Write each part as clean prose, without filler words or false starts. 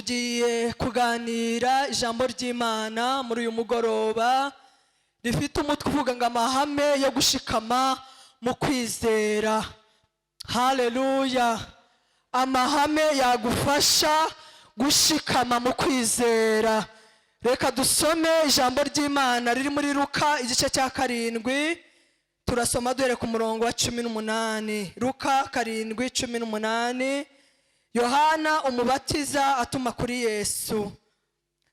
tugiye kuganira ijambo ry'Imana muri uyu mugoroba rifite umutwe uvuga ngo amahame yo gushikama mu kwizera. Haleluya! Amahame yagufasha gushikama mu kwizera. Reka dusome ijambo ry'Imana riri muri Luka igice cya 7. Turasoma duhere ku murongo wa 18. Luka 7:18. Yohana umubatiza atuma kuri Yesu.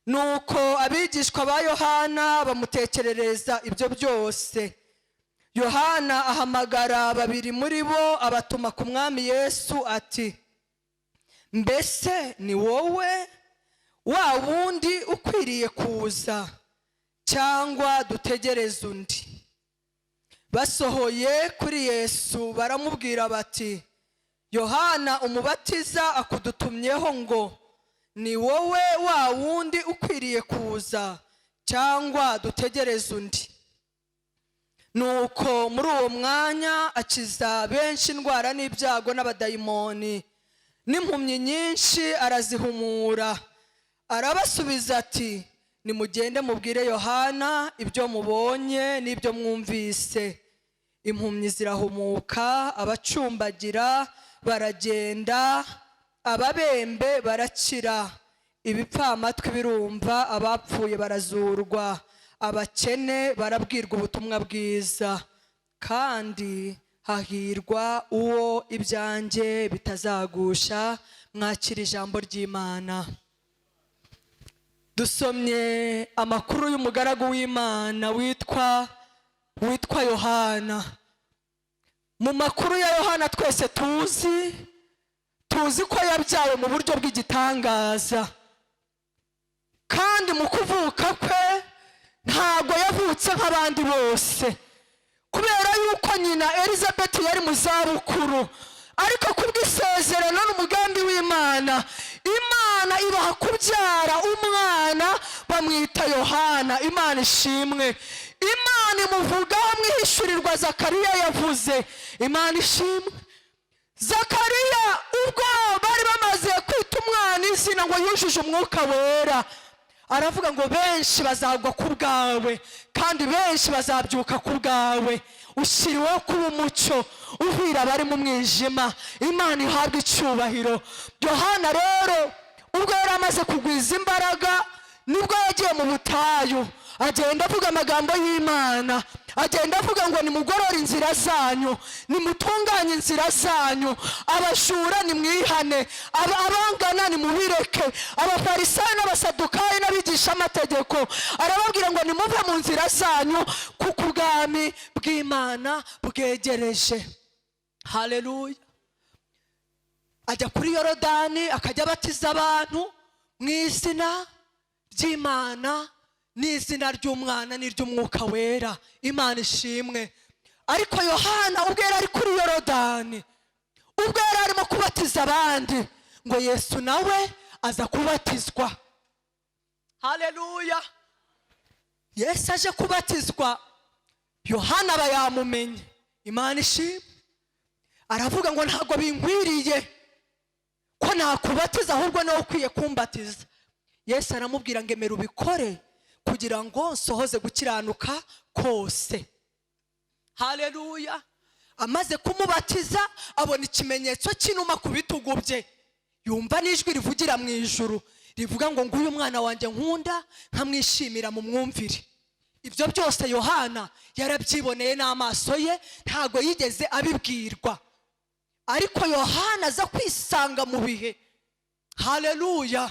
Nuko abigishwa ba Yohana bamutekerereza ibyo byose. Yohana ahamagara 2 muri bo abatuma ku mwami Yesu ati: mbese ni wowe wa wundi ukwiriye kuza, cyangwa dutegereze undi? Basohoye kuri Yesu baramubwira bati: Yohana umubatiza akudutumyeho ngo ni wowe wa wundi ukwiriye kuza, cyangwa dutegereze undi? Nuko muri uwo mwanya akiza benshi indwara n'ibyago n'abadayimoni n'impumyi nyinshi arazihumura. Arabasubiza ati: nimugende mubwire Yohana ibyo mubonye n'ibyo mwumvise. Impumyi zirahumuka, abacumbagira baragenda, ababembe barakira, ibipfamatwi birumva, abapfuye barazurwa, abakene barabwirwa ubutumwa bwiza. Kandi hahirwa uwo ibyanjye bitazagusha. Mwakira ijambo ry'Imana. Dusomye amakuru y'umugaragu w'Imana witwa Yohana. Mu makuru ya Yohana twese tuzi ko yabyawe mu buryo bw'igitangaza, kandi mu kuvuka kwe ntago yavutse nk'abandi bose, kubera yuko nyina Elizabeth yari mu zabukuru. Ariko kubw'isezerano n'umugambi w'Imana, Imana ibaha kubyara umwana bamwita Yohana. Imana ishimwe. Imana imuvugaho mwihishurirwa Zakariya yavuze. Imana ishimwe. Zakariya ubwo bari bamaze kwita umwana izina ngo yujuje umwuka wera, aravuga ngo benshi bazagwa ku bwawe, kandi benshi bazabyuka ku bwawe. Ushyiriweho kuba umucyo uhira abari mu mwijima. Imana ihabwa icyubahiro. Yohana rero ubwo yari amaze kugwiza imbaraga, nibwo yagiye mu butayu, agenda avuga amagambo y'Imana, agenda avuga ngo nimugorore inzira zanyu, nimutunganye inzira zanyu, abajura nimwihane, abangana nimubireke, abafarisayo n'abasadukayo n'abigisha amategeko arababwira ngo nimuve mu nzira zanyu, kuko ubwami bw'Imana bwegereje. Haleluya! Ajya kuri Yorodani akajya abatiza abantu mu izina ry'Imana n'izina ry'Umwana n'iry'Umwuka wera. Imana ishimwe. Ariko Yohana ubwo yari ari kuri Yorodani, ubwo yari arimo kubatiza abandi, ngo Yesu nawe aza kubatizwa. Haleluya! Yesu aje kubatizwa, Yohana aba yamumenye. Imana ishimwe. Aravuga ngo ntabwo binkwiriye ko nakubatiza, ahubwo nawe ukwiye kumbatiza. Yesu aramubwira ngo emera ubikore kugira ngo nsohoze gukiranuka kose. Haleluya! Amaze kumubatiza abona ikimenyetso cy'inuma ku bitugu bye, yumva n'ijwi rivugira mu ijuru rivuga ngo nguyu umwana wanjye nkunda, nkamwishimira mu mwumvire. Ibyo byose Yohana yarabyiboneye n'amaso ye, ntago yigeze abibwirwa. Ariko Yohana aza kwisanga mu bihe. Haleluya!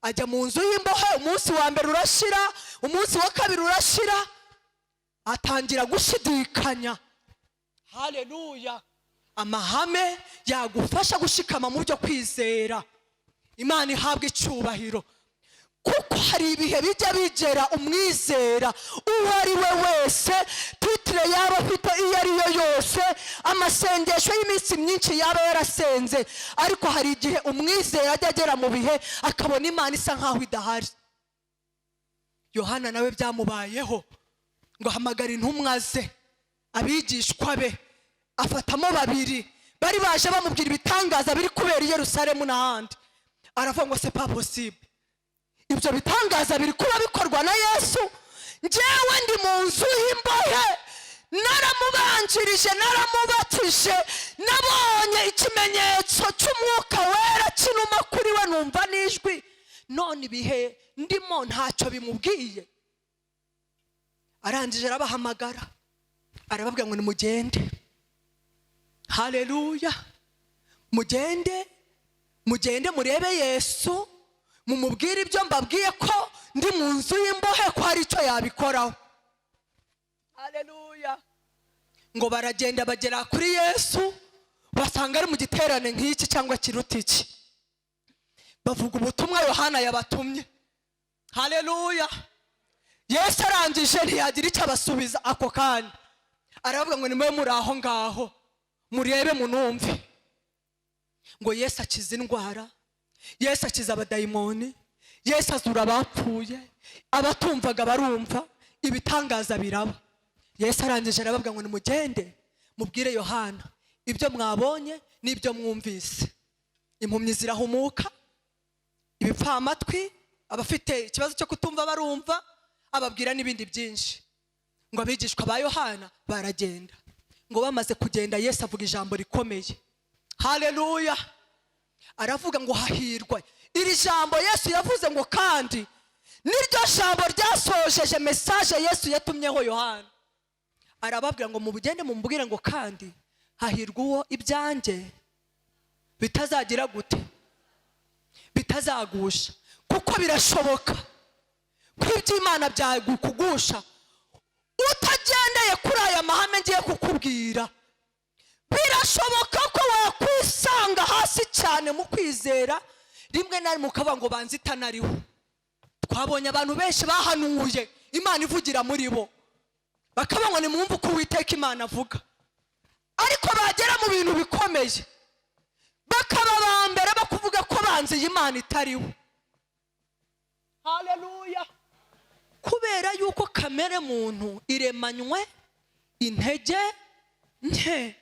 Ajya mu nzu y'imbohe, umunsi wa mbere urashira, umunsi wa kabiri urashira, atangira gushidikanya. Haleluya! Amahame yagufasha gushikama mu byo kwizera. Imana ihabwa icyubahiro. Kuko hari ibihe bijya bigera umwizera uwo ari we wese, titire yaba afite iyo ari yo yose, amasengesho y'iminsi myinshi yaba yarasenze, ariko hari igihe umwizera ajya agera mu bihe akabona Imana isa nkaho idahari. Yohana nawe byamubayeho, ngo ahamagara intumwa ze, abigishwa be, afatamo 2 bari baje bamubwira ibitangaza biri kubera i Yerusalemu n'ahandi. aravuga ngo c'est pas possible, ibyo bitangaza biri kuba bikorwa na Yesu, njyewe ndi mu nzu y'imbohe, naramubanjirije, naramubatije, nabonye ikimenyetso cy'umwuka wera kinuma kuri we, numva n'ijwi, none ibihe ndimo ntacyo bimubwiye. Arangije arabahamagara, arababwira ngo nimugende. Haleluya. Mugende murebe Yesu, mumubwire ibyo mbabwiye ko ndi mu nzu y'imbohe, ko hari icyo yabikoraho. Haleluya. Ngo baragenda bagera kuri Yesu, basanga ari mu giterane nk'iki cyangwa kiruta iki, bavuga ubutumwa Yohana yabatumye. Haleluya. Yesu arangije ntiyagira icyo abasubiza ako kanya, aravuga ngo nimwe muri aho ngaho murebe munumve. Ngo Yesu akiza indwara, Yesu akiza abadayimoni, Yesu azura abapfuye, abatumvaga barumva, ibitangaza biraba. Yesu arangije arababwira ngo nimugende mubwire Yohana ibyo mwabonye n'ibyo mwumvise. Impumyi zirahumuka, ibipfamatwi, abafite ikibazo cyo kutumva barumva, ababwira n'ibindi byinshi. Ngo abigishwa ba Yohana baragenda. Ngo bamaze kugenda Yesu avuga ijambo rikomeye. Haleluya. Aravuga ngo hahirwa. Iri jambo Yesu yavuze ngo kandi niryo jambo ryasojeje message Yesu yatumyeho Yohana. Arababwira ngo mubugende mumbwire ngo kandi hahirwa uwo ibyanjye bitazagira gute, bitazagusha. Kuko birashoboka ko iby'Imana byagukugusha utagendeye kuri aya mahame ngiye kukubwira. Birashoboka ko wakwisanga hasi cyane mu kwizera, rimwe na rimwe ukavuga ngo banzi itanariho. Twabonye abantu benshi bahanuye Imana ivugira muri bo, bakavuga ngo nimwumve uko Uwiteka Imana avuga, ariko bagera mu bintu bikomeye bakaba bambere bakuvuga ko banzi Imana itariho. Haleluya. Kubera yuko kamere muntu iremanywe intege nke.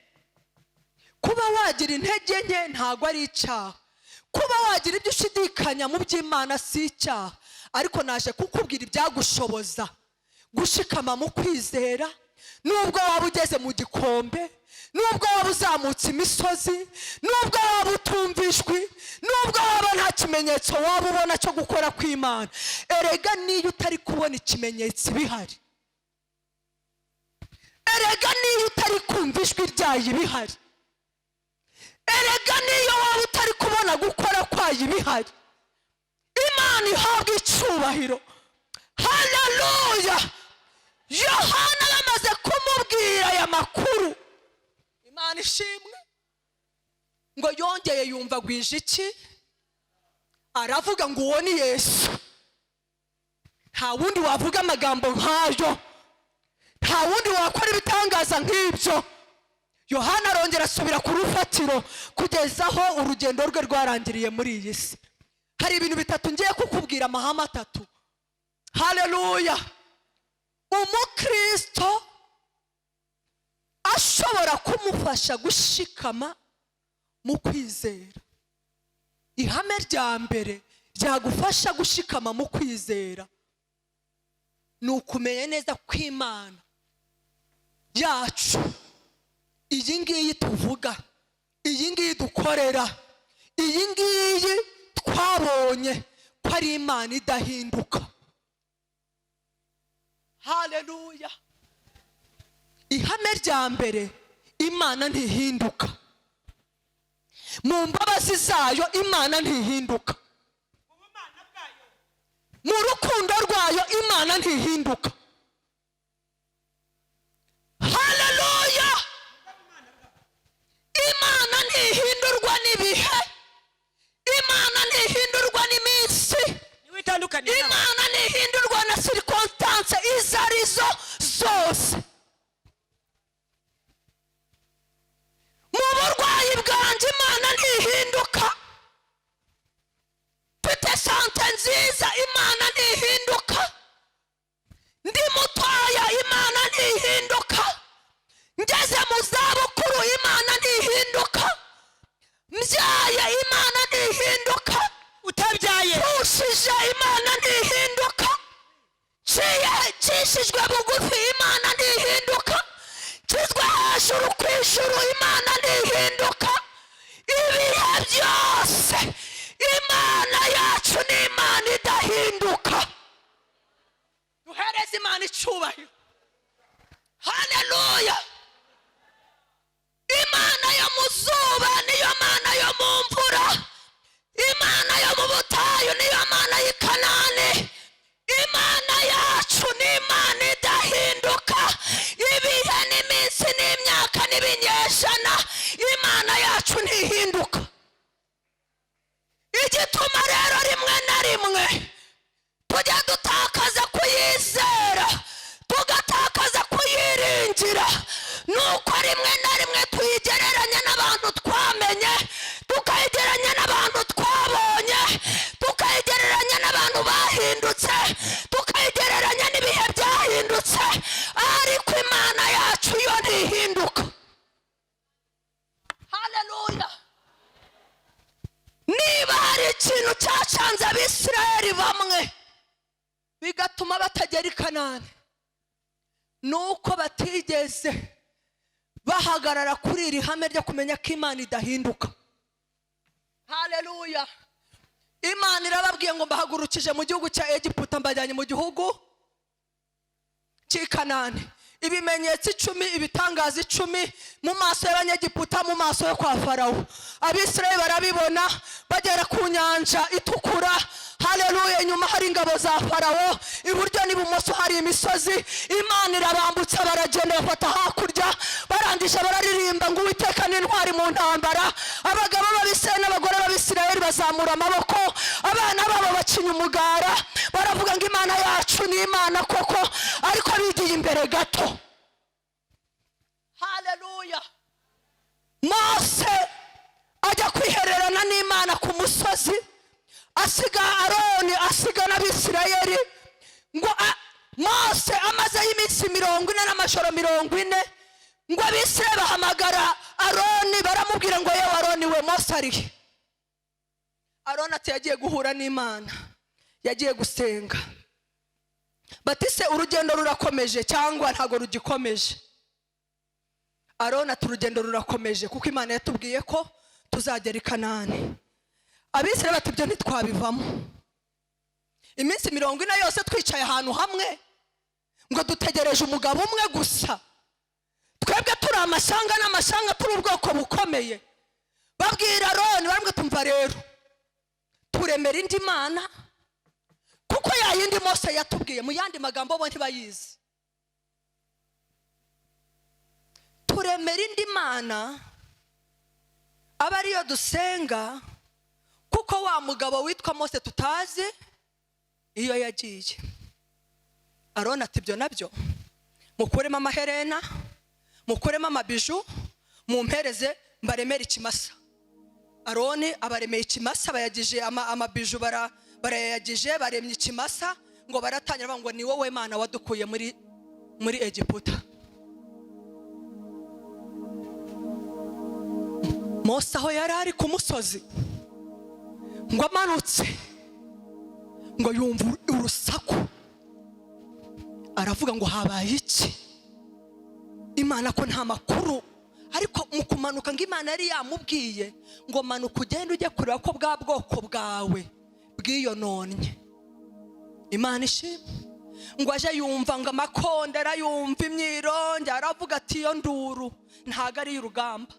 Kuba wagira intege nke ntago ari icyaha, kuba wagira ibyo ushidikanya mu by'Imana si icyaha, ariko naje kukubwira ibyagushoboza gushikama mu kwizera. Nubwo waba ugeze mu gikombe, nubwo waba uzamutse imisozi, nubwo waba utumvishwi, nubwo waba nta kimenyetso waba ubona cyo gukora kw'Imana, erega niyo utari kubona ikimenyetso bihari, erega niyo utari kumva ijwi ryayo bihari, erega niyo waba utari kubona gukora kwayo bihari, Imana ihabwa icyubahiro. Haleluya. Yohana yamaze kumubwira aya makuru, Imana ishimwe, ngo yongeye yumva gwije iki, aravuga ngo uwo ni Yesu. Nta wundi wavuga amagambo nk'ayo, nta wundi wakora ibitangaza nk'ibyo. Yohana arongera asubira ku rufatiro kugeza aho urugendo rwe rwarangiriye muri iyi si. Hari ibintu bitatu ngiye kukubwira, amahame atatu. Haleluya. Umukristo ashobora kumufasha gushikama mu kwizera. Ihame rya mbere ryagufasha gushikama mu kwizera ni ukumenya neza ko Imana yacu, iyi ngiyi tuvuga, iyi ngiyi dukorera, iyi ngiyi twabonye ko ari Imana idahinduka. Haleluya. Ihame rya mbere, Imana ntihinduka. Mu mbabazi zayo Imana ntihinduka, mu rukundo rwayo Imana ntihinduka. Haleluya. Imana ntihindurwa n'ibihe, Imana ntihindurwa n'iminsi, Imana ntihindurwa na circumstance izo arizo zose. Mu burwayi bwanjye Imana ntihinduka, mfite sante nziza Imana ntihinduka, ndi ncishwe bugufi imana ntihinduka, ncishwe hejuru ku ijuru imana ntihinduka. Ibihe byose imana yacu ni imana idahinduka. Duhereze imana icyubahiro. Haleluya. Imana yo mu zuba niyo mana yo mu mvura, imana yo mu butayu niyo mana y'i Kanani. Imana yacu ni imana idahinduka. Ibihe n'iminsi n'imyaka n'ibinyejana imana yacu ntihinduka. Igituma rero rimwe na rimwe tujya dutakaza kuyizera, tugatakaza kuyiringira, nuko rimwe na rimwe tuyigereranya n'abantu twamenye, tukayigereranya n'abantu twabonye, tukayigereranya n'abantu bahindutse, tukayigereranya n'ibihe byahindutse. Ariko imana yacu yo ntihinduka. Haleluya. Niba hari ikintu cyacanze Abisirayeli bamwe bigatuma batagera i Kanani, nuko batigeze bahagarara kuri iri hame ryo kumenya ko imana idahinduka. Haleluya. Imana irababwiye ngo mbahagurukije mu gihugu cya Egiputa mbajyanye mu gihugu cy'i Kanani. Ibimenyetso 10, ibitangaza 10 mu maso y'Abanyegiputa, mu maso yo kwa Farawo. Abisirayeli barabibona bagera ku nyanja itukura. Haleluya. Inyuma hari ingabo za Farawo, iburyo n'ibumoso hari imisozi. Imana irabambutsa baragenda bafata hakurya, barangije bararirimba ngo Uwiteka ni intwari mu ntambara. Abagabo b'Abisirayeli n'abagore b'Abisirayeli bazamura amaboko, abana babo bacinya umugara, baravuga ngo imana yacu ni imana koko, ariko bigiye imbere gato. Haleluya. Mose ajya kwihererana n'imana ku musozi, asiga Aroni, asiga n'Abisirayeli. Ngo Mose amazeho iminsi 40 n'amajoro 40, ngo Abisirayeli bahamagara Aroni, baramubwira ngo yewe Aroni we Mose arihe? Aroni ati yagiye guhura n'Imana, yagiye gusenga. Batise urugendo rurakomeje cyangwa ntago rugikomeje? Aroni ati urugendo rurakomeje kuko Imana yatubwiye ko tuzagera i Kanani. Abisirayeli bati ibyo ntitwabivamo. Iminsi 40 yose twicaye ahantu hamwe ngo dutegereje umugabo umwe gusa, twebwe turi amashanga n'amashanga, turi ubwoko bukomeye. Babwira Aroni baramwe tumva rero turemera indi mana, kuko ya yindi Mose yatubwiye mu yandi magambo bo ntibayizi. Turemera indi mana aba ariyo dusenga, kuko wa mugabo witwa Mose tutazi iyo yagiye. Aroni ati ibyo nabyo mukuremo amaherena, mukuremo amabiju, mumpereze mbaremera ikimasa. Aroni abaremeye ikimasa, bayagije amabiju barayagije, baremye ikimasa, ngo baratangira ngo ni wowe Mana wadukuye muri Egiputa. Mose aho yari ari ku musozi, ngo amanutse, ngo yumva urusaku, aravuga ngo habaye iki? Imana ko nta makuru. Ariko mu kumanuka ngo Imana yari yamubwiye ngo manuka ugende ujye kureba ko bwa bwoko bwawe bwiyononye. Imana ishimwe. Ngo aje yumva ngo amakondera, yumva imyironge, aravuga ati iyo nduru ntago ari y'urugamba.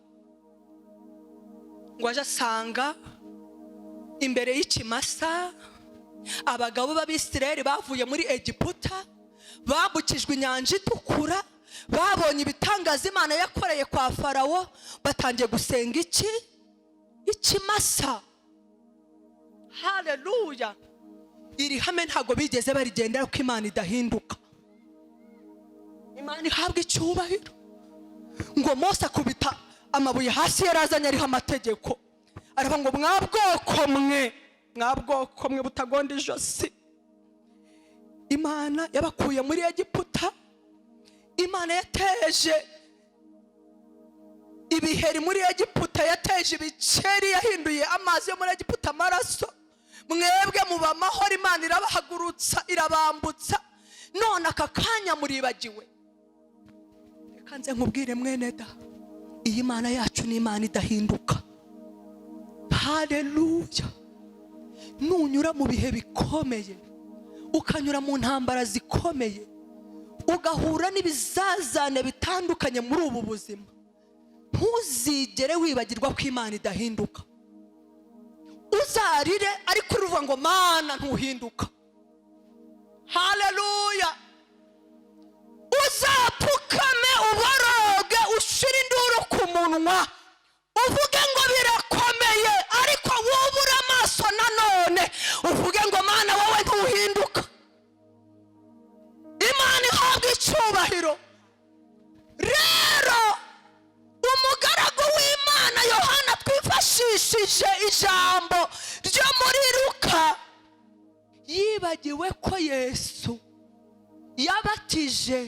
Ngo aje asanga imbere y'ikimasa abagabo b'Abisirayeli bavuye muri Egiputa, bambukijwe inyanja itukura, babonye ibitangaza Imana yakoreye kwa Farawo, batangiye gusenga ikimasa. Haleluya. Iri hame ntago bigeze barigendera ko Imana idahinduka. Imana ihabwa icyubahiro. Ngo Mose akubita amabuye hasi, yarazanye ariho amategeko, aravuga ngo mwabwoko mwe butagonda ijosi, Imana yabakuye muri Egiputa. Imana yateje ibiheri muri Egiputa, yateje ibiceri, yahinduye amazi yo muri Egiputa amaraso. Mwebwe muba amahoro, Imana irabahagurutsa irabambutsa. none aka kanya muribagiwe. Reka nze nkubwire mwene da, iyi Mana yacu ni Imana idahinduka. Haleluya. Nunyura mu bihe bikomeye, ukanyura mu ntambara zikomeye, ugahura n'ibizazane bitandukanye muri ubu buzima, ntuzigere wibagirwa ko Imana idahinduka. Uzarire ariko uruvuga ngo Mana ntuhinduka. Haleluya. Uzapfukame uboroge, ushire induru ku munwa, uvuge ngo birakomeye, ariko wubura amaso nanone uvuge ngo Mana wowe ntuhinduka. Imana ihabwa icyubahiro. Rero umugaragu w'Imana Yohana twifashishije ijambo ryo muri Luka, yibagiwe ko Yesu yabatije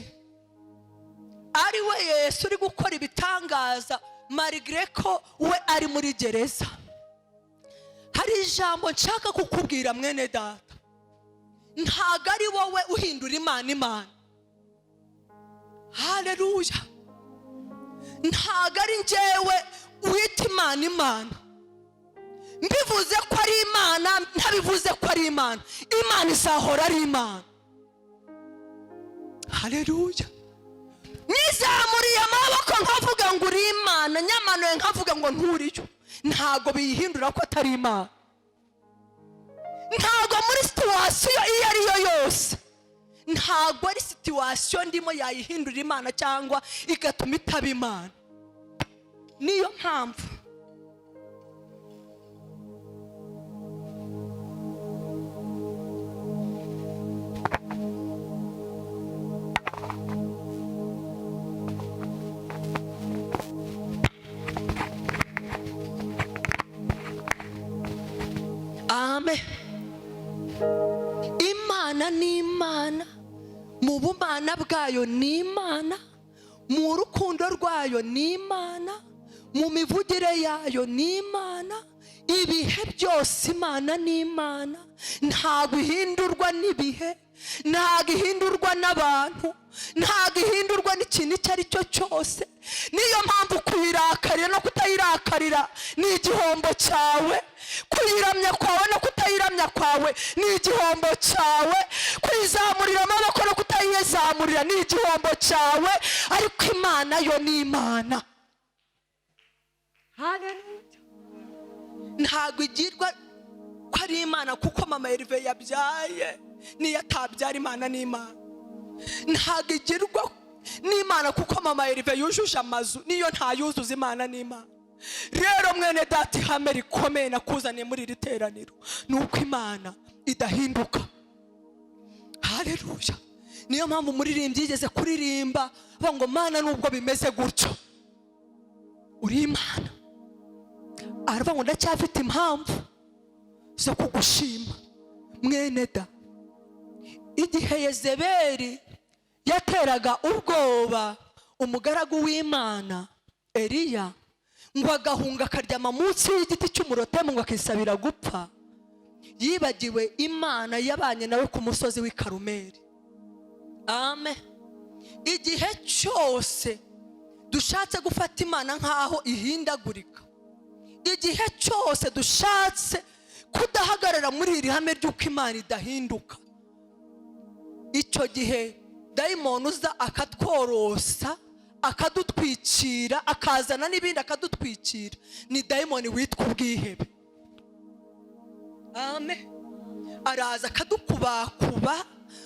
ari we Yesu uri gukora ibitangaza malgré ko we ari muri gereza. Hari ijambo nshaka kukubwira mwene data, ntago ari wowe uhindura Imana Imana. Haleluya. Ntago ari njyewe wita Imana Imana. Mbivuze ko ari Imana, ntabivuze ko ari Imana. Imana izahora ari Imana. Haleluya. Nizamuriye amaboko nkavuga ngo uri Imana, nyamanuye nkavuga ngo nturiyo, ntago biyihindura ko atari Imana. Ntago muri situwasiyo iyo ari yo yose, ntago ari situwasiyo ndimo yayihindura Imana cyangwa igatuma itaba Imana. Niyo mpamvu Amen. Imana ni Imana, mu bumana bwayo ni Imana, mu rukundo rwayo ni Imana, mu mivugire yayo ni Imana. Ibihe byose Imana ni Imana, ntago ihindurwa n'ibihe, ntago ihindurwa n'abantu, ntago ihindurwa n'ikintu icyo ari cyo cyose. Niyo mpamvu kuyirakarira no kutayirakarira ni igihombo cyawe. Kuyiramya kwawe no kutayiramya kwawe ni igihombo cyawe. Kwizamurira amaboko no kutayizamurira ni igihombo cyawe. Ariko Imana yo ni Imana. Haleluya. Ntago igirwa ko ari Imana kuko mama Herve yabyaye, niyo atabyara Imana ni Imana. Ntago igirwa n'Imana kuko mama Herve yujuje amazu, niyo ntayuzuza Imana ni Imana. Rero mwene data, ihame rikomeye nakuzaniye muri iri teraniro nuko Imana idahinduka. Haleluya. Niyo mpamvu umuririmbyi yigeze kuririmba ngo Mana nubwo bimeze gutyo uri Imana, aravuga ngo ndacyafite impamvu zo kugushima. Mwene da, igihe Yezebeli yateraga ubwoba umugaragu w'Imana Eliya, ngo agahunga akaryama munsi y'igiti cy'umurotemu ngo akisabira gupfa, yibagiwe Imana yabanye nawe ku musozi w'i Karumeli. Amen. Igihe cyose dushatse gufata Imana nkaho ihindagurika, igihe cyose dushatse kudahagarara muri iri hame ry'uko Imana idahinduka, icyo gihe dayimoni uza akatworosa, akadutwikira, akazana n'ibindi akadutwikira, ni dayimoni witwa ubwihebe. Amen. Araza akadukubakuba,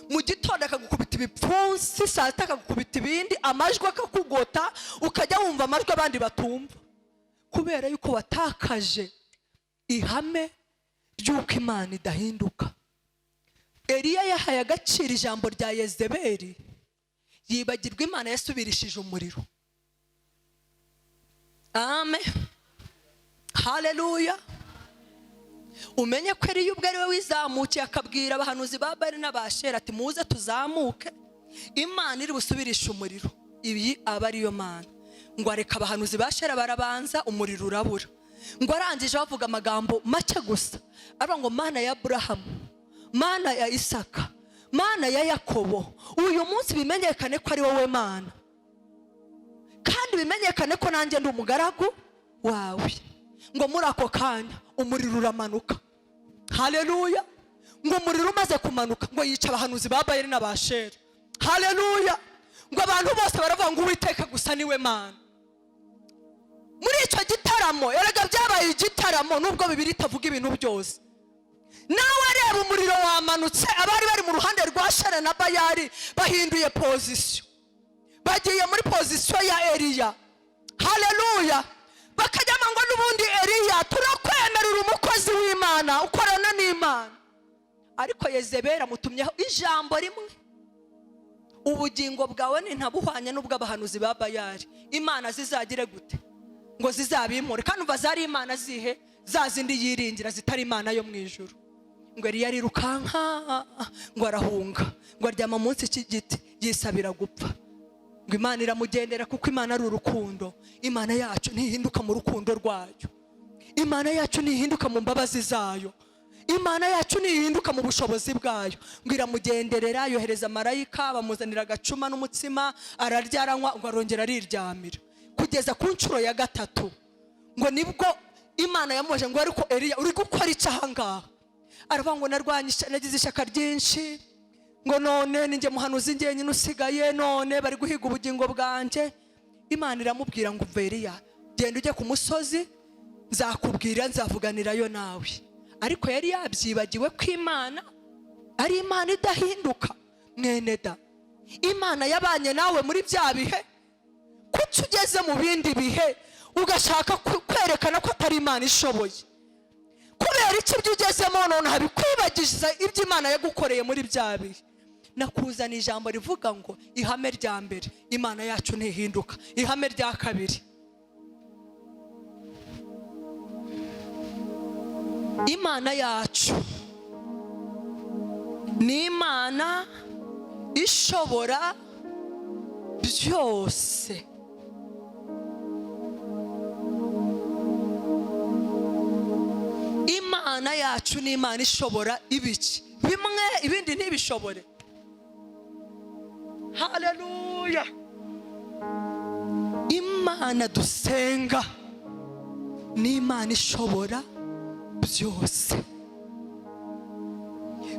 mu gitondo akagukubita ibipfunsi, saa sita akagukubita ibindi, amajwi akakugota, ukajya wumva amajwi abandi batumva, kubera yuko watakaje ihame ry'uko Imana idahinduka. Eliya yahaye agaciro ijambo rya Yezebeli, yibagirwa Imana yasubirishije umuriro. Amen. Haleluya. Umenye ko Eliya ubwo ari we wizamukiye akabwira abahanuzi ba Bali n'Abashera ati muze tuzamuke, Imana iri busubirishe umuriro. Ibi aba ariyo Mana. Ngo areka abahanuzi bashera barabanza, umuriro urabura. Ngo arangije bavuga amagambo make gusa, aravuga ngo Mana ya Aburahamu, Mana ya Isaka, Mana ya Yakobo, uyu munsi bimenyekane ko ari wowe Mana, kandi bimenyekane ko nanjye ndi umugaragu wawe. Ngo muri ako kanya umuriro uramanuka. Haleluya. Ngo umuriro umaze kumanuka ngo yica abahanuzi ba Bayali n'Abashera. Haleluya. Ngo abantu bose baravuga ngo Uwiteka gusa niwe Mana. Muri icyo gitaramo, erega byabaye igitaramo nubwo Bibiliya itavuga ibintu byose. Nawe reba umuriro wamanutse, abari bari mu ruhande rwa Ashera na Bayali bahinduye position, bagiye muri position ya Eliya. Haleluya. Bakajyama ngo n'ubundi Eliya, turakwemerera umukozi w'Imana ukorana n'Imana. Ariko Yezebeli amutumyeho ijambo rimwe, ubugingo bwawe ni ntabuhwanya n'ubw'abahanuzi ba Bayali. Imana zizagire gute? Ngo zizabimure. Kandi umva zari imana zihe? Za zindi yiringira zitari Imana yo mu ijuru. Ngo Eliya arirukanka, ngo arahunga, ngo aryama munsi y'igiti yisabira gupfa. Ngo Imana iramugendera kuko Imana ari urukundo. Imana yacu ntihinduka mu rukundo rwayo. Imana yacu ntihinduka mu mbabazi zayo. Imana yacu ntihinduka mu bushobozi bwayo. Ngo iramugenderera, yohereza marayika, bamuzanira agacuma n'umutsima, ararya aranywa, ngo arongera ariryamira. Kugeza ku nshuro ya gatatu ngo nibwo Imana yamuje ngo ariko Eliya uri gukora iki aha ngaha? Aravuga ngo narwanyisha, nagize ishyaka ryinshi, ngo none ninjye muhanuzi njyenyine usigaye, none bari guhiga ubugingo bwanjye. Imana iramubwira ngo Eliya, genda ujye ku musozi, nzakubwira, nzavuganirayo nawe. Ariko yari yabyibagiwe ko Imana ari Imana idahinduka. Mwene da, Imana yabanye nawe muri bya bihe, kuki ugeze mu bindi bihe ugashaka kwerekana ko atari Imana ishoboye? Kubera iki ibyo ugezemo none habikwibagiza ibyo Imana yagukoreye muri bya bihe? Nakuzana ijambo rivuga ngo ihame rya mbere, Imana yacu ntihinduka. Ihame rya kabiri, Imana yacu ni Imana ishobora byose. Imana yacu ni Imana ishobora ibiki bimwe, ibindi ntibishobore. Haleluya. Imana dusenga ni Imana ishobora byose,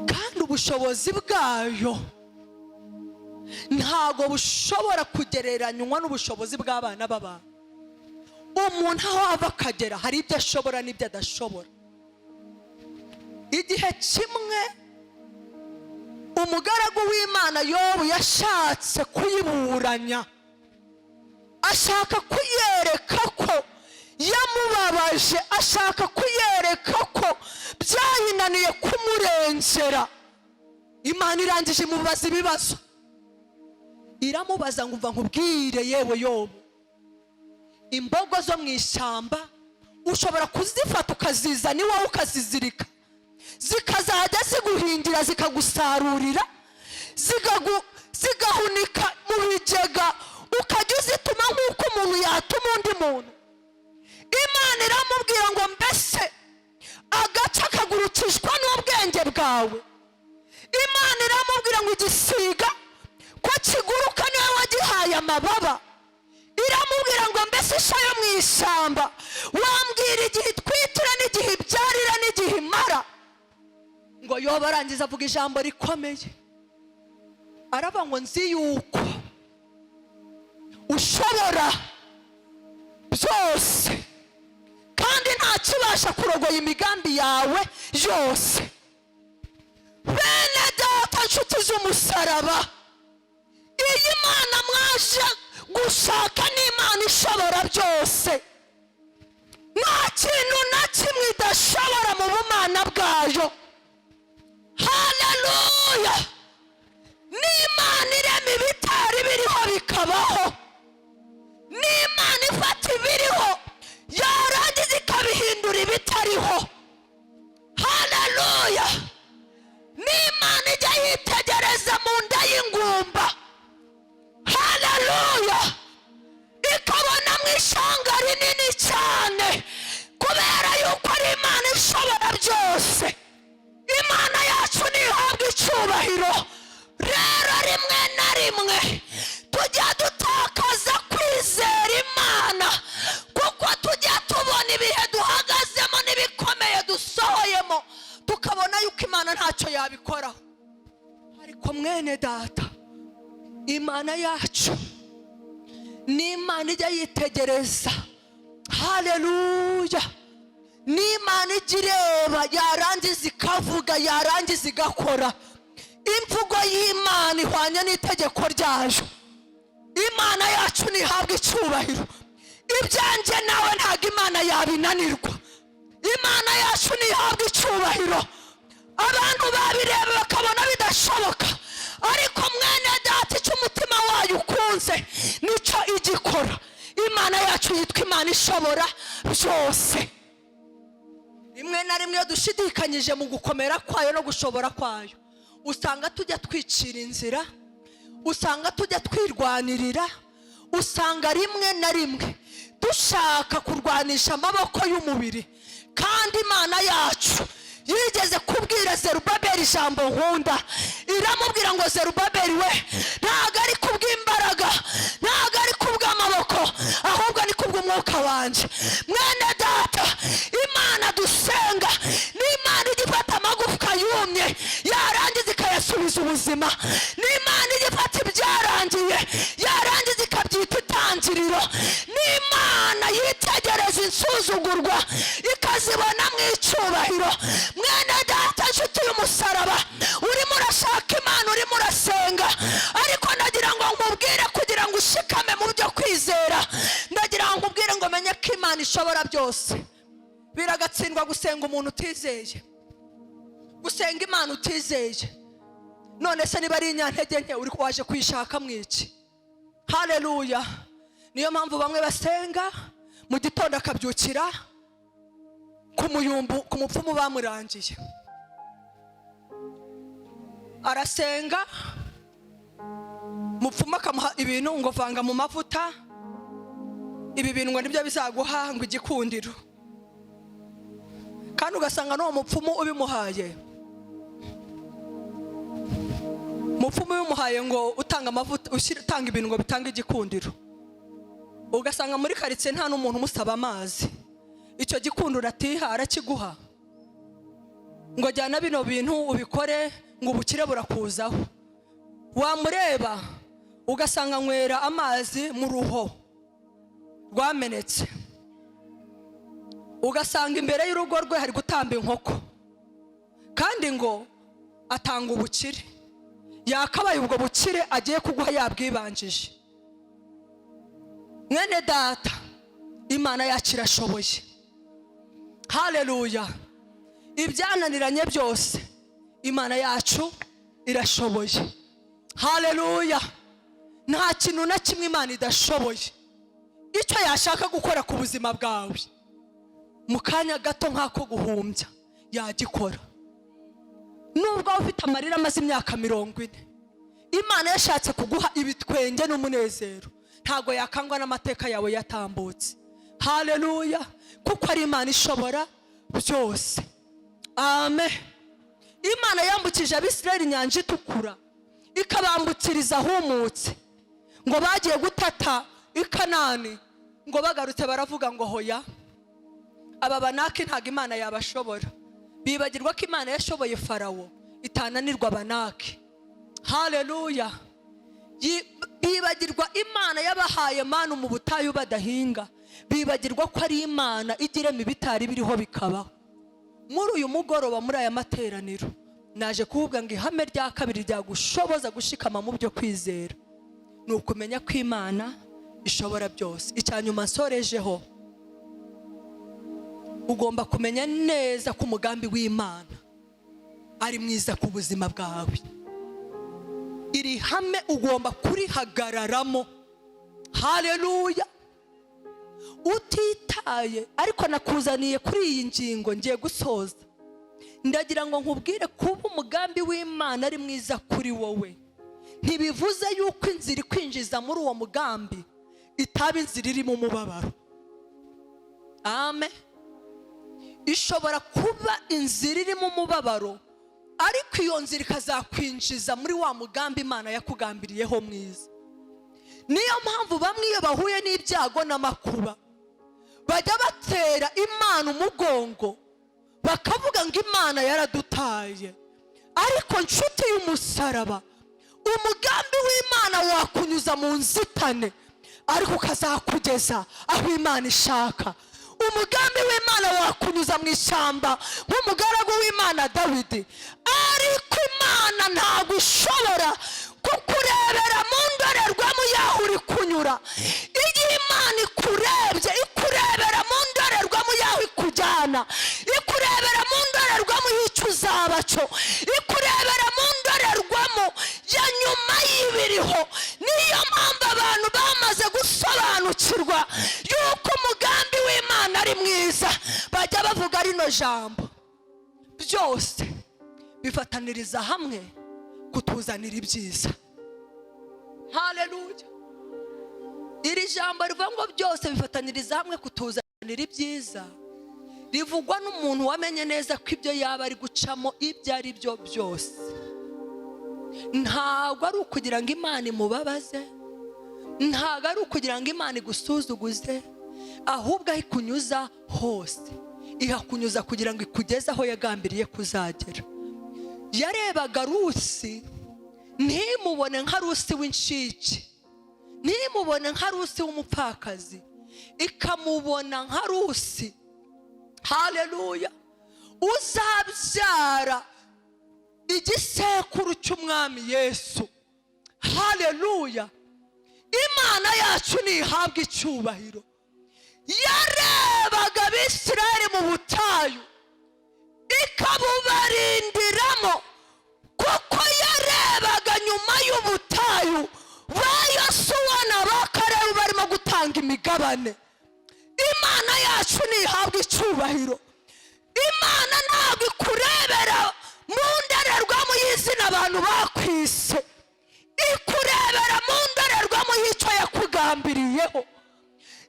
kandi ubushobozi bwayo ntago bushobora kugereranywa n'ubushobozi bw'abana b'abantu. Umuntu aho ava akagera hari ibyo ashobora n'ibyo adashobora. Igihe kimwe umugaragu w'Imana Yobu yashatse kuyiburanya, ashaka kuyereka ko yamubabaje, ashaka kuyereka ko byayinaniye kumurengera. Imana irangije imubaza ibibazo, iramubaza ngo umva nkubwire yewe Yobu, imbogo zo mu ishyamba ushobora kuzifata ukazizana iwawe ukazizirika, zikazajya ziguhingira, zikagusarurira, zigahunika mu bigega, ukajya uzituma nk'uko umuntu yatuma undi muntu. Imana iramubwira ngo mbese agace kagurukishwa n'ubwenge bwawe? Imana iramubwira ngo igisiga ko kiguruka niwe wagihaye amababa? Iramubwira ngo mbese isha yo mu ishyamba wambwira igihe itwitira n'igihe ibyarira n'igihe imara? Ngo Yobu arangiza avuga ijambo rikomeye, aravuga ngo nzi yuko ushobora byose kandi nta kibasha kurogoya imigambi yawe yose. Bene data, nshuti z'umusaraba, iyi Mana mwaje gushaka ni Imana ishobora byose. Nta kintu na kimwe idashobora mu bumana bwayo. Haleluya. Ni Imana irema ibitari biriho bikabaho. Ni Imana ifata ibiriho yarangiza ikabihindura ibitariho. Haleluya. Ni Imana ijya yitegereza mu nda y'ingumba. Haleluya. Ikabona mu ishanga rinini cyane, kubera yuko ari Imana ishobora byose. Imana yacu nihabwa icyubahiro. rimwe tujya dutakaza kwizera Imana, kuko tujya tubona ibihe duhagazemo n'ibikomeye dusohoyemo tukabona yuko Imana ntacyo yabikoraho. Ariko mwene data, Imana yacu ni Imana ijya yitegereza. Haleluya! ni Imana ijya ireba, yarangiza ikavuga, yarangiza igakora. Imvugo y'Imana ihwanye n'itegeko ryayo. Imana yacu ntihabwa icyubahiro. Ibyanjye nawe ntabwo Imana yabinanirwa. Imana yacu ntihabwa icyubahiro. Abantu babireba bakabona bidashoboka, ariko mwene data icyo umutima wayo ukunze nicyo igikora. Imana yacu yitwa Imana ishobora byose. Rimwe na rimwe dushidikanyije mu gukomera kwayo no gushobora kwayo, usanga tujya twicira inzira, usanga tujya twirwanirira, usanga rimwe na rimwe dushaka kurwanisha amaboko y'umubiri. Kandi Imana yacu yigeze kubwira Zerubabeli ijambo nkunda, iramubwira ngo Zerubabeli we, ntabwo ari kubw'imbaraga, ntabwo ari kubw'amaboko, ahubwo ni kubw'umwuka wanjye. Mwene data, Imana dusenga ni Imana igifata amagufwa yumye yarangiza ikayasubiza ubuzima. Ni Imana igifata ibyarangiye yarangiza ikabyita itangiriro. Ni Imana yitegereza insuzugurwa ikazibona mu icyubahiro. Mwene data, nshuti y'umusaraba, urimo urashaka Imana, urimo urasenga, ariko ndagira ngo nkubwire kugira ngo ushikame mu byo kwizera, ndagira ngo nkubwire ngo menye ko Imana ishobora byose. Biragatsindwa gusenga umuntu utizeye, gusenga Imana utizeye. None se niba ari inyantege nke uri waje kwishaka mwiki? Haleluya! Niyo mpamvu bamwe basenga mu gitondo akabyukira ku muyumbu, ku mupfumu bamurangiye. Arasenga, mupfumu akamuha ibintu ngo vanga mu mavuta, ibi bintu ngo nibyo bizaguha ngo igikundiro. Kandi ugasanga n'uwo mupfumu ubimuhaye, mupfumu ubimuhaye ngo utanga amavuta, utanga ibintu ngo bitanga igikundiro. Ugasanga muri karitsiye nta n'umuntu umusaba amazi, icyo gikundiro atiha arakiguha ngo jyana bino bintu ubikore ngo ubukire burakuzaho. Wamureba ugasanga nywera amazi mu ruho rwamenetse, ugasanga imbere y'urugo rwe hari gutamba inkoko, kandi ngo atanga ubukire. Yakabaye ubwo bukire agiye kuguha yabwibanjije. Mwene data, Imana yacu irashoboye. Haleluya! Ibyananiranye byose Imana yacu irashoboye. Haleluya! Nta kintu na kimwe Imana idashoboye. Icyo yashaka gukora ku buzima bwawe mu kanya gato nk'ako guhumbya yagikora. Nubwo ufite amarira amaze imyaka 40, Imana yashatse kuguha ibitwenge n'umunezero, ntago yakangwa n'amateka yawe yatambutse. Haleluya! Kuko ari Imana ishobora byose. Amen. Imana yambukije Abisirayeli inyanja itukura, ikabambukiriza ahumutse, ngo bagiye gutata i Kanani, ngo bagarutse baravuga ngo hoya, aba Banaki ntago Imana yabashobora. Bibagirwa ko Imana yashoboye Farawo itananirwa Banaki. Haleluya! Bibagirwa Imana yabahaye manu mu butayu badahinga, bibagirwa ko ari Imana igirema ibitari biriho bikabaho. Muri uyu mugoroba, muri aya materaniro, naje kuvuga ngo ihame rya kabiri ryagushoboza gushikama mu byo kwizera ni ukumenya ko Imana ishobora byose. Icyanyuma nsorejeho, ugomba kumenya neza ko umugambi w'Imana ari mwiza ku buzima bwawe. Iri hame ugomba kurihagararamo. Haleluya! Utitaye. Ariko nakuzaniye kuri iyi ngingo ngiye gusoza, ndagira ngo nkubwire kuba umugambi w'Imana ari mwiza kuri wowe ntibivuze yuko inzira ikwinjiza muri uwo mugambi itaba inzira irimo umubabaro. Amen. Ishobora kuba inzira irimo umubabaro, ariko iyo nzira ikazakwinjiza muri wa mugambi Imana yakugambiriyeho mwiza. Niyo mpamvu bamwe iyo bahuye n'ibyago n'amakuba bajya batera Imana umugongo bakavuga ngo Imana yaradutaye. Ariko nshuti y'umusaraba, umugambi w'Imana wakunyuza mu nzitane ariko ukazakugeza aho Imana ishaka. Umugambi w'Imana wakunyuza mu ishyamba nk'umugaragu w'Imana Dawidi, ariko Imana ntabwo ishobora kukurebera mu ndorerwamo yaho uri kunyura. Igihe Imana ikurebye, ikurebera mu ndorerwamo yaho ikujyana, ikurebera mu ndorerwamo y'icyo uzaba cyo, ikurebera mu ndorerwamo ya nyuma y'ibiriho. Niyo mpamvu abantu bamaze gusobanukirwa yuko umugambi w'Imana ari mwiza bajya bavuga rino jambo: byose bifataniriza hamwe kutuzanira ibyiza. Haleluya! Iri jambo rivuga ngo byose bifataniriza hamwe kutuzanira ibyiza rivugwa n'umuntu wamenye neza ko ibyo yaba ari gucamo ibyo ari byo byose ntabwo ari ukugira ngo Imana imubabaze, ntabwo ari ukugira ngo Imana igusuzuguze, ahubwo aho ikunyuza hose ihakunyuza kugira ngo ikugeze aho yagambiriye kuzagera. Yarebaga Rusi ntimubone nka Rusi w'inshike, ntimubone nka Rusi w'umupfakazi, ikamubona nka Rusi, haleluya, uzabyara igisekuru cy'umwami Yesu. Haleluya! Imana yacu nihabwa icyubahiro. Yarebaga Abisirayeli mu butayu ikabubarindiramo, kuko yarebaga nyuma y'ubutayu ba Yosuwa na ba Kalebu barimo gutanga imigabane. Imana yacu nihabwa icyubahiro. Imana ntabwo ikurebera mu ndorerwamo y'izina abantu bakwise, ikurebera mu ndorerwamo y'icyo yakugambiriyeho.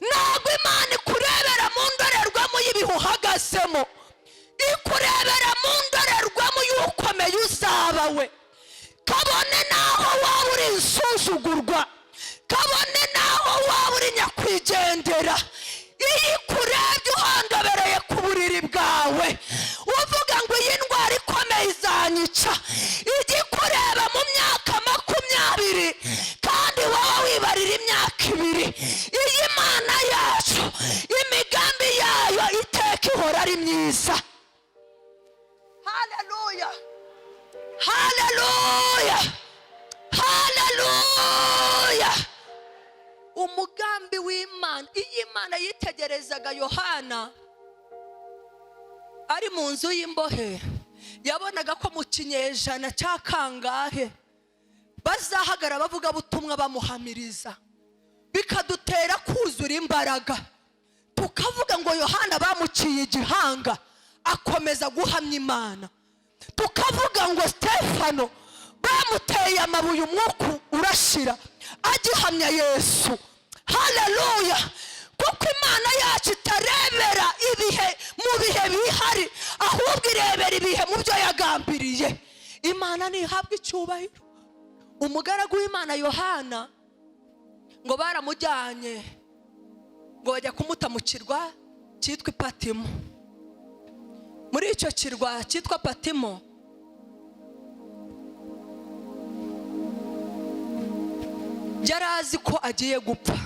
Ntabwo Imana ikurebera mu ndorerwamo y'ibihe uhagazemo, ikurebera mu ndorerwamo y'ukomeye uzaba we. Kabone naho waba uri insuzugurwa, kabone naho waba uri nyakwigendera, iyo ikurebye uhandobereye ku buriri bwawe uvuga ngo iyi ndwara ikomeye izanyica, ijya ikureba mu myaka 20 kandi wowe wibarira imyaka 2. Iyi Mana yacu imigambi yayo iteka ihora ari myiza. Haleluya! Haleluya! Haleluya! Umugambi w'Imana, iyo Imana yitegerezaga Yohana ari mu nzu y'imbohe, yabonaga ko mu kinyejana cya kangahe bazahagara bavuga butumwa bamuhamiriza, bikadutera kuzura imbaraga, tukavuga ngo Yohana bamuciye igihanga akomeza guhamya Imana, tukavuga ngo Stefano bamuteye amabuye umwuka urashira agihamya Yesu. Haleluya! Kuko Imana yacu itarebera ibihe mu bihe bihari, ahubwo irebera ibihe mu byo yagambiriye. Imana nihabwa icyubahiro. Umugaragu w'Imana Yohana ngo baramujyanye ngo bajya kumuta mu kirwa cyitwa Patimo. Muri icyo kirwa cyitwa Patimo yari azi ko agiye gupfa,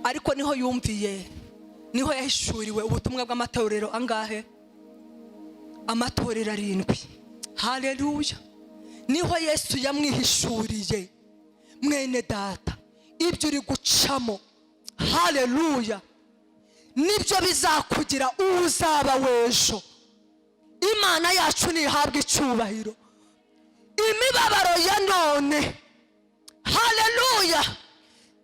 ariko niho yumviye, niho yahishuriwe ubutumwa bw'amatorero angahe? Amatorero 7. Haleluya! Niho Yesu yamwihishuriye, mwene data, ibyo uri gucamo, haleluya, nibyo bizakugira uzaba w'ejo. Imana yacu nihabwa icyubahiro. Imibabaro ya none, haleluya,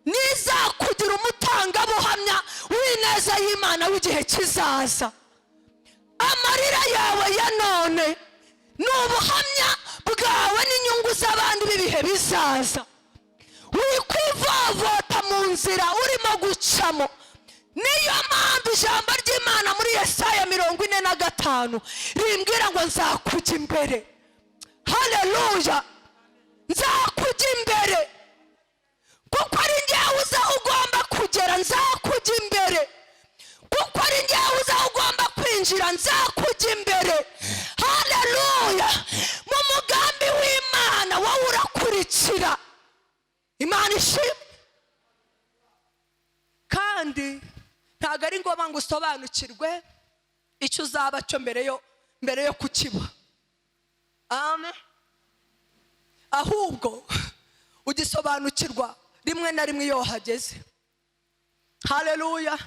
nizakugira umutangabuhamya w'ineza y'Imana w'igihe kizaza. Amarira yawe ya none ni ubuhamya bwawe n'inyungu z'abandi b'ibihe bizaza. Wikwivovota mu nzira urimo gucamo. Niyo mpamvu ijambo ry'Imana muri Yesaya 45 rimbwira ngo nzakujya imbere. haleluya, nzakujya imbere kuko ari njyewe uzi aho ugomba kugera, nzakujya imbere kuko ari njyewe uzi aho ugomba kwinjira, nzakujya imbere, haleluya. mu mugambi w'Imana wowe urakurikira. Imana ishimwe. kandi ntabwo ari ngombwa ngo usobanukirwe icyo uzaba cyo mbere yo kukiba, amen, ahubwo ugisobanukirwa rimwe na rimwe iyo hageze, haleluya.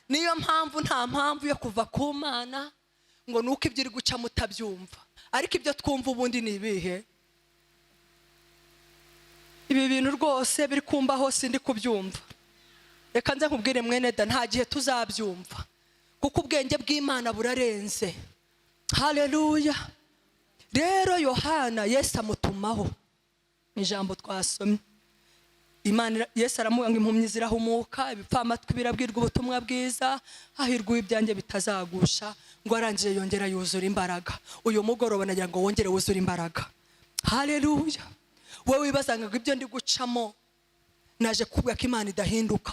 niyo mpamvu nta mpamvu yo kuva ku Mana ngo nuko ibyo iri guca mutabyumva, ariko ibyo twumva ubundi ni ibihe? ibi bintu rwose biri kumbaho sindi kubyumva. reka nze nkubwire mwene da, nta gihe tuzabyumva kuko ubwenge bw'Imana burarenze, haleluya. rero Yohana Yesu amutumaho, ijambo twasomye, Imana Yesu aramuvuga ngo impumyi zirahumuka, ibipfamatwi birabwirwa ubutumwa bwiza, hahirwa ibyanjye bitazagusha, ngo arangije yongera yuzura imbaraga. uyu mugoroba nagira ngo wongere wuzure imbaraga, haleluya. wowe wibazanga ngo ibyo ndi gucamo naje kuvuga ko Imana idahinduka,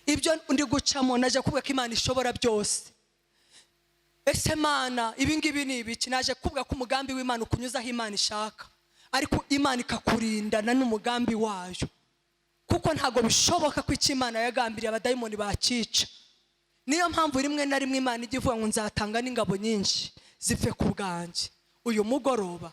ibyo ndi gucamo naje kuvuga ko Imana ishobora byose. ese Mana ibi ngibi ni ibiki? naje kuvuga ko umugambi w'Imana ukunyuza aho Imana ishaka, ariko Imana ikakurindana n'umugambi wayo, kuko ntago bishoboka ko icyo Imana yagambiriye abadayimoni bakica. niyo mpamvu rimwe na rimwe Imana ijya ivuga ngo nzatanga n'ingabo nyinshi zipfe ku bwanjye. uyu mugoroba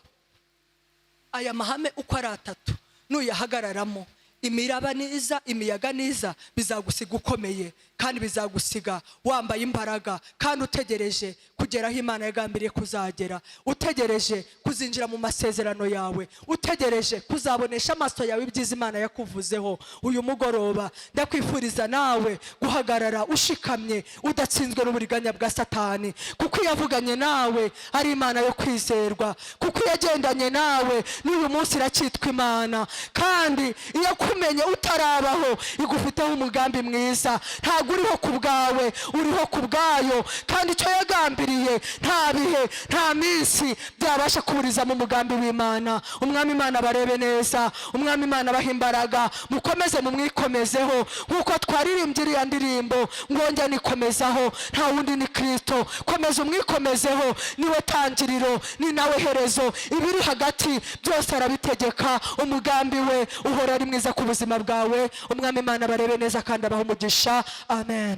aya mahame uko ari atatu nuyahagararamo, imiraba niza, imiyaga niza, bizagusiga ukomeye kandi bizagusiga wambaye imbaraga, kandi utegereje kugera aho Imana yagambiriye kuzagera, utegereje kuzinjira mu masezerano yawe, utegereje kuzabonesha amaso yawe ibyiza Imana yakuvuzeho. uyu mugoroba ndakwifuriza nawe guhagarara ushikamye, udatsinzwe n'uburiganya bwa Satani, kuko yavuganye nawe ari Imana yo kwizerwa, kuko yagendanye nawe n'uyu munsi iracyitwa Imana, kandi iyo kumenye utarabaho igufiteho umugambi mwiza. ntabwo uriho ku bwawe, uriho ku bwayo, kandi icyo yagambiriye nta bihe nta minsi byabasha kuburiza mu mugambi w'Imana. umwami Imana barebe neza, umwami Imana baha imbaraga, mukomeze mumwikomezeho nk'uko twaririmbye iriya ndirimbo ngo njya nikomezaho, nta wundi ni Kristo. komeza umwikomezeho, niwe tangiriro ni nawe herezo, ibiri hagati byose arabitegeka. umugambi we uhora ari mwiza ku buzima bwawe. umwami Imana barebe neza kandi abaha umugisha, amen.